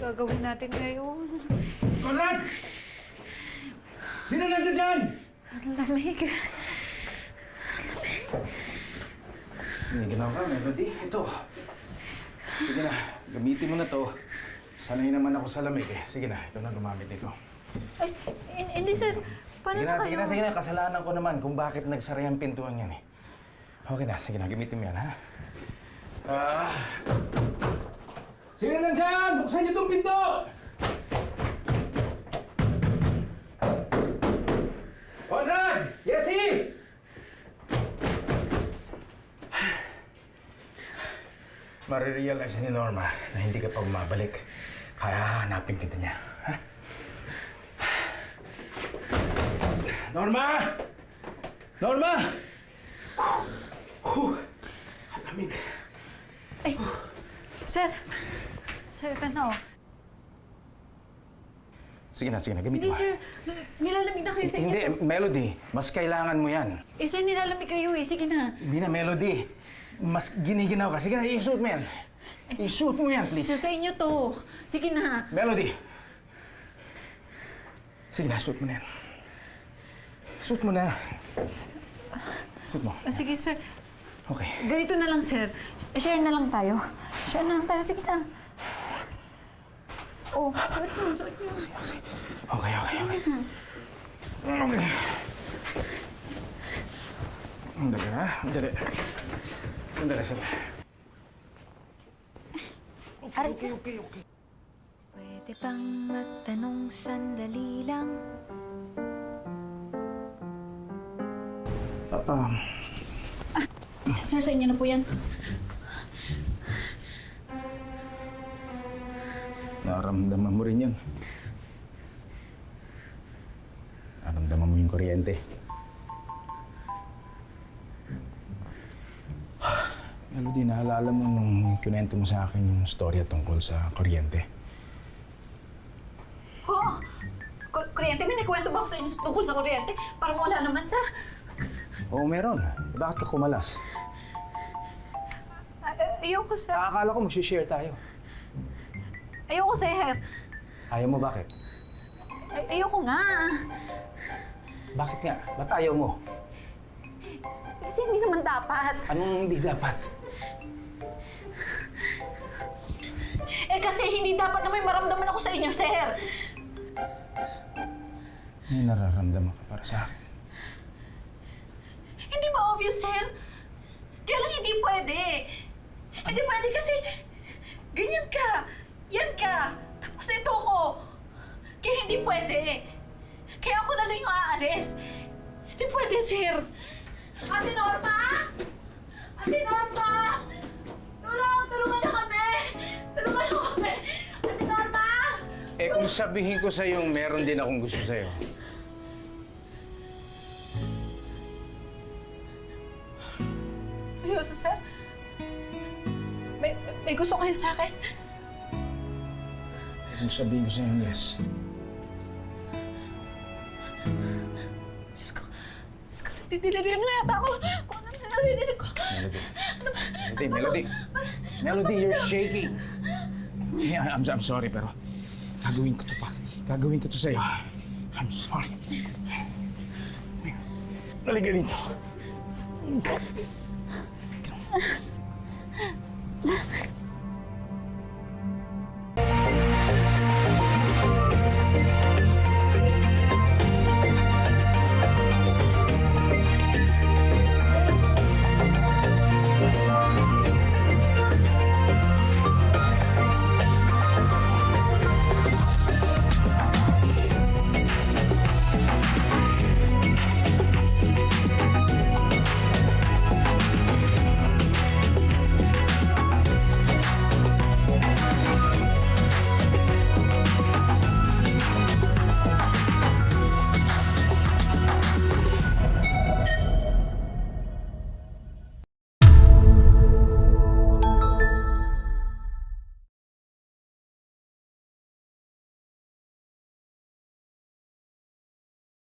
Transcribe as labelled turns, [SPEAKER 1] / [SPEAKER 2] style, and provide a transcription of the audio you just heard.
[SPEAKER 1] gagawin natin ngayon?
[SPEAKER 2] Conrad! Sino nandiyan dyan?
[SPEAKER 1] Ang lamig.
[SPEAKER 2] Hindi ginawa ka, Melody. Ito. Sige na, gamitin mo na to. Sanay naman ako sa lamig eh. Sige na, ikaw na gumamit nito.
[SPEAKER 1] Ay, hindi sir. Paano na kayo?
[SPEAKER 2] Sige na. Kasalanan ko naman kung bakit nagsara yung pintuan yan eh. Okay na, sige na, gamitin mo yan, ha? Sino nandyan? Buksan niyo itong pinto! Conrad! Yesi! Marirealize ni Norma na hindi ka pa bumabalik. Kaya hanapin kita niya. Ha? Norma! Norma! Ang lamig.
[SPEAKER 1] Ay, sir. Sir, ito na oh.
[SPEAKER 2] Sige na, gamitin
[SPEAKER 1] Hindi
[SPEAKER 2] mo.
[SPEAKER 1] sir, nilalamig na kayo sa inyo.
[SPEAKER 2] Hindi, Melody. Mas kailangan mo yan.
[SPEAKER 1] Eh sir, nilalamig kayo eh. Sige na.
[SPEAKER 2] Hindi na, Melody. Mas giniginaw ka. Sige na, i-shoot mo yan. I-shoot mo yan, please.
[SPEAKER 1] Sir, sa inyo to. Sige na.
[SPEAKER 2] Melody! Sige na, shoot mo na yan. Shoot mo na. Shoot mo.
[SPEAKER 1] Sige sir.
[SPEAKER 2] Okay.
[SPEAKER 1] Ganito na lang sir. Share na lang tayo. Share na lang tayo. Sige na. Oh, suot mo.
[SPEAKER 2] Sige. Okay. Okay. Sandali ha. Sandali. Okay.
[SPEAKER 3] Pwede bang magtanong sandali lang?
[SPEAKER 1] Sir, sa inyo na po yan.
[SPEAKER 2] Naramdaman mo rin yan. Naramdaman mo yung kuryente. Melody, naalala mo nung kinento mo sa akin yung storya tungkol sa kuryente.
[SPEAKER 1] Oh! Kuryente? May nagkwento ba ako sa inyo tungkol sa kuryente? Parang wala naman, sir.
[SPEAKER 2] Oo, meron. Bakit ka kumalas?
[SPEAKER 1] Ayoko, sir.
[SPEAKER 2] Akala ko mag-share tayo.
[SPEAKER 1] Ayoko, sir.
[SPEAKER 2] Ayaw mo bakit?
[SPEAKER 1] Ayoko nga.
[SPEAKER 2] Bakit nga? Ba't ayaw mo?
[SPEAKER 1] Kasi hindi naman dapat.
[SPEAKER 2] Anong hindi dapat?
[SPEAKER 1] Kasi hindi dapat na may maramdaman ako sa inyo, sir.
[SPEAKER 2] May nararamdaman ka para sa akin.
[SPEAKER 1] Hindi ba obvious, sir? Kaya lang hindi pwede. Hindi pwede kasi ganyan ka. Yan ka. Tapos ito ko. Kaya hindi pwede. Kaya ako na lang yung aalis. Hindi pwede, sir. Ate Norma! Ate Norma! Tulungan niyo kami! Tulungan niyo kami! Ate Norma!
[SPEAKER 2] Eh kung sabihin ko sa'yo, meron din akong gusto sa'yo.
[SPEAKER 1] Seryoso, sir? May gusto kayo sa akin?
[SPEAKER 2] Kung sabihin ko sa'yo, yes.
[SPEAKER 1] Diyos ko, nagdidiliriyan na yata ako. Kung ano na narinig ko.
[SPEAKER 2] Melody, you're shaking. Yeah, I'm sorry, pero gagawin ko to pa. Gagawin ko to sa'yo. I'm sorry. Halika dito.